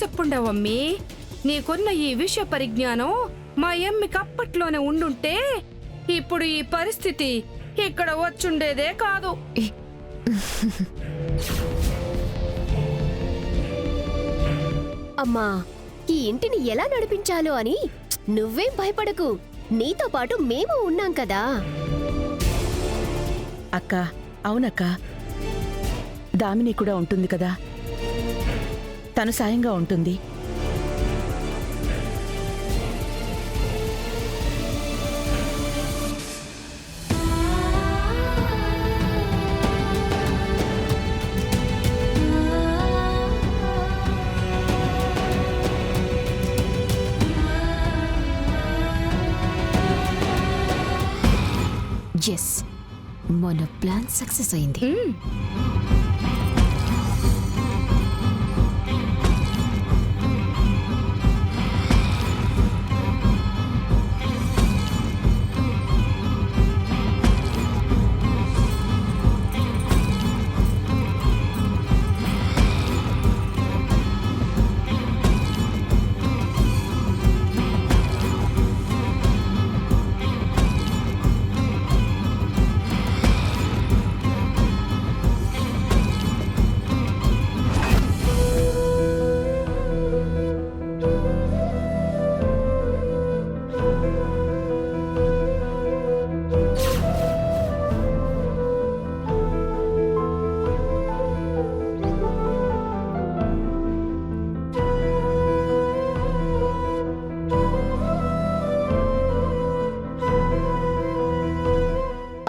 చెప్పుండవమ్మీ. నీకున్న ఈ విషయ పరిజ్ఞానం మా ఎమ్మికి అప్పట్లోనే ఉండుంటే ఇప్పుడు ఈ పరిస్థితి ఇక్కడ వచ్చుండేదే కాదు. అమ్మా, ఈ ఇంటిని ఎలా నడిపించాలో అని నువ్వేం భయపడకు. నీతో పాటు మేము ఉన్నాం కదా. అక్క, అవునక్క, దామిని కూడా ఉంటుంది కదా, తను సాయంగా ఉంటుంది. ఎస్, మన ప్లాన్ సక్సెస్ అయింది.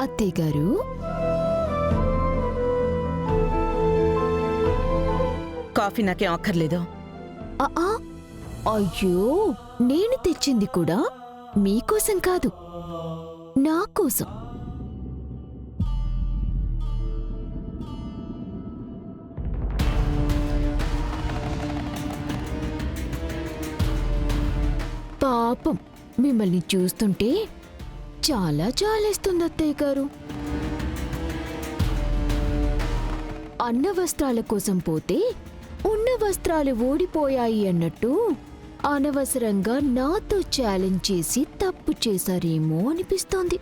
అత్తయ్య గారు, కాఫీ నాకేం అక్కర్లేదు. అయ్యో, నేను తెచ్చింది కూడా మీకోసం కాదు, నా కోసం. పాపం, మిమ్మల్ని చూస్తుంటే చాలా జాలేస్తుంది అత్తయ్య గారు. అన్న వస్త్రాల కోసం పోతే ఉన్న వస్త్రాలు ఓడిపోయాయి అన్నట్టు అనవసరంగా నాతో ఛాలెంజ్ చేసి తప్పు చేశారేమో అనిపిస్తోంది.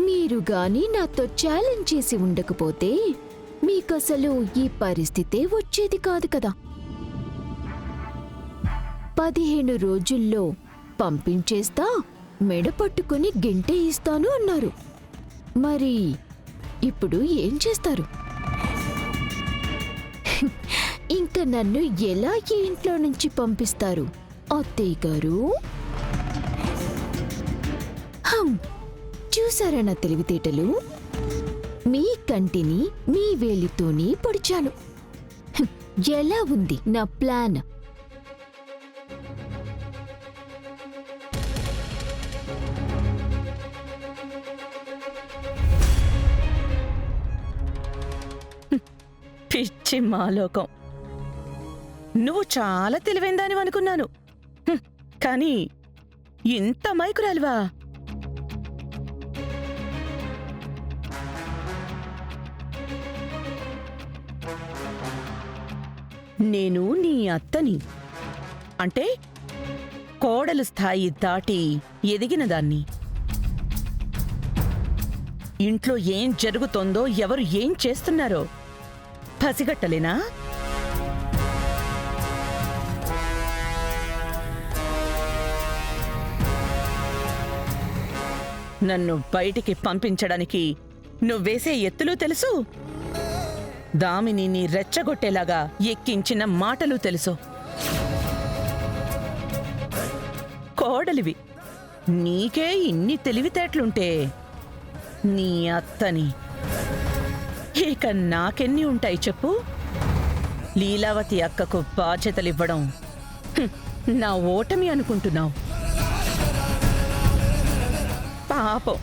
మీరు గాని నాతో ఛాలెంజ్ చేసి ఉండకపోతే మీకసలు ఈ పరిస్థితే వచ్చేది కాదు కదా. 15 రోజుల్లో పంపించేస్తా, మెడ పట్టుకుని గింటే ఇస్తాను అన్నారు. మరి ఇప్పుడు ఏం చేస్తారు? ఇంకా నన్ను ఎలా ఈ ఇంట్లో నుంచి పంపిస్తారు అత్తయ్య గారు? చూసారా నా తెలివితేటలు? మీ కంటిని మీ వేలితోనే పొడిచాను. ఎలా ఉంది నా ప్లాన్? పిచ్చి మాలోకం, నువ్వు చాలా తెలివైందాని అనుకున్నాను, కానీ ఇంత మైకురాలివా? నేను నీ అత్తని, అంటే కోడలు స్థాయి దాటి ఎదిగిన దాన్ని. ఇంట్లో ఏం జరుగుతోందో, ఎవరు ఏం చేస్తున్నారో పసిగట్టలేనా? నన్ను బయటికి పంపించడానికి నువ్వేసే ఎత్తులు తెలుసు, దామిని రెచ్చగొట్టేలాగా ఎక్కించిన మాటలు తెలుసు. కోడలివి, నీకే ఇన్ని తెలివితేటలుంటే నీ అత్తని ఇక నాకెన్ని ఉంటాయి చెప్పు? లీలావతి అక్కకు బాధ్యతలివ్వడం నా ఓటమి అనుకుంటున్నావు? పాపం,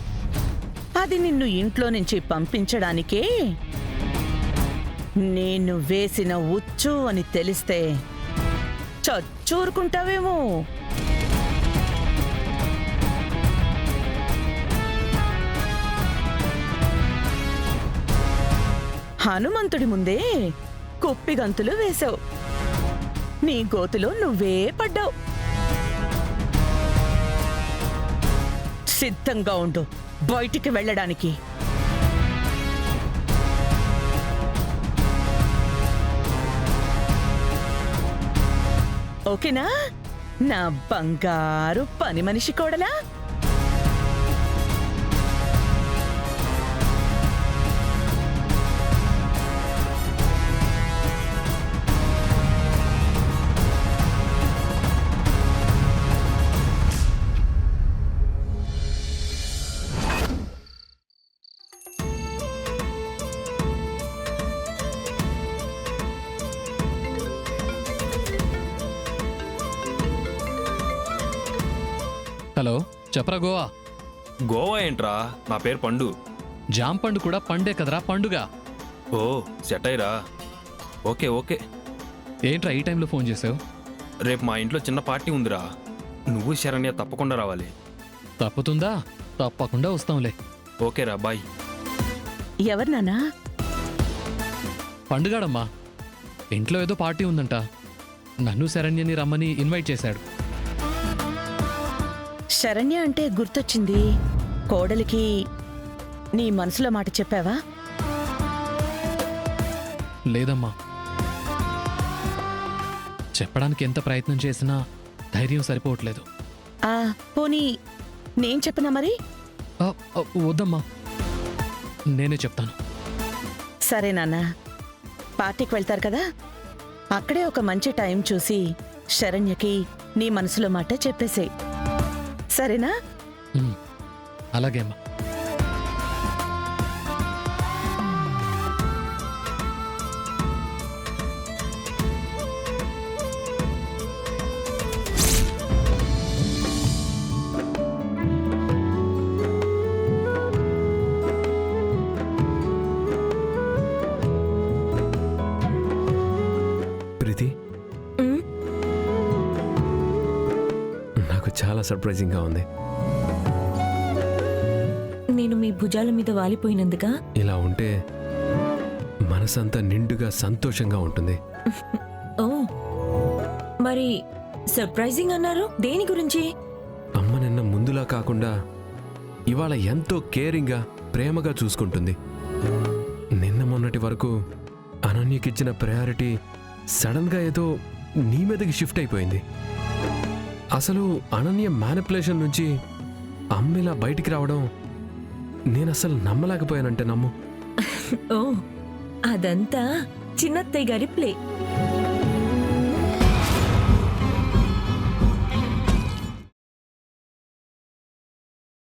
అది నిన్ను ఇంట్లో నుంచి పంపించడానికే. నేను వేసిన ఉచ్చు అని తెలిస్తే చచ్చూరుకుంటావేమో. హనుమంతుడి ముందే కుప్పిగంతులు వేశావు. నీ గోతులో నువ్వే పడ్డావు. సిద్ధంగా ఉండు బయటికి వెళ్ళడానికి. ఓకేనా నా బంగారు పని మనిషి కోడలా? హలో, చెప్పరా గోవా? గోవా ఏంట్రా? నా పేరు పండు. జామ పండు కూడా పండే కదరా పండుగ. ఓ సెట్ అయ్యరా. Okay okay. ఏంట్రా ఈ టైంలో ఫోన్ చేసావు? రేపు మా ఇంట్లో చిన్న పార్టీ ఉందిరా. నువ్వు శరణ్య తప్పకుండా రావాలి. తప్పుతుందా? తప్పకుండా వస్తాంలే. ఓకేరా, బాయ్. ఎవరు నాన్నా? పండుగాడమ్మా, ఇంట్లో ఏదో పార్టీ ఉందంట. నన్ను శరణ్యని రమ్మని ఇన్వైట్ చేశాడు. శరణ్య అంటే గుర్తొచ్చింది. కోడలికి నీ మనసులో మాట చెప్పావా? లేదమ్మా, చెప్పడానికి ఎంత ప్రయత్నం చేసినా ధైర్యం సరిపోవట్లేదు. పోనీ నేను చెప్పనా మరి? వద్దమ్మా, నేనే చెప్తాను. సరే నాన్న, పార్టీకి వెళ్తారు కదా, అక్కడే ఒక మంచి టైం చూసి శరణ్యకి నీ మనసులో మాట చెప్పేసేయ్. సరేనా? అలాగే అమ్మా. ప్రీతి, నాకు చాలా సర్ప్రైజింగ్గా ఉంది. నేను మీ భుజాల మీద వాలిపోయినందుకా? ఇలా ఉంటే మనసంతా నిండుగా సంతోషంగా ఉంటుంది. ఓ, మరి సర్ప్రైజింగ్ అన్నారు, దేని గురించి? అమ్మ నిన్న ముందులా కాకుండా ఇవాళ ఎంతో కేరింగ్గా ప్రేమగా చూసుకుంటుంది. నిన్న మొన్నటి వరకు అనన్యకిచ్చిన ప్రయారిటీ సడన్గా ఏదో నీ మీదకి షిఫ్ట్ అయిపోయింది. అసలు అనన్య మ్యానిపులేషన్ నుంచి అమ్మిలా బయటికి రావడం నేనసలు నమ్మలేకపోయానంటే నమ్ము. ఓ, అదంతా చిన్నత్తయ్య గారి ప్లే.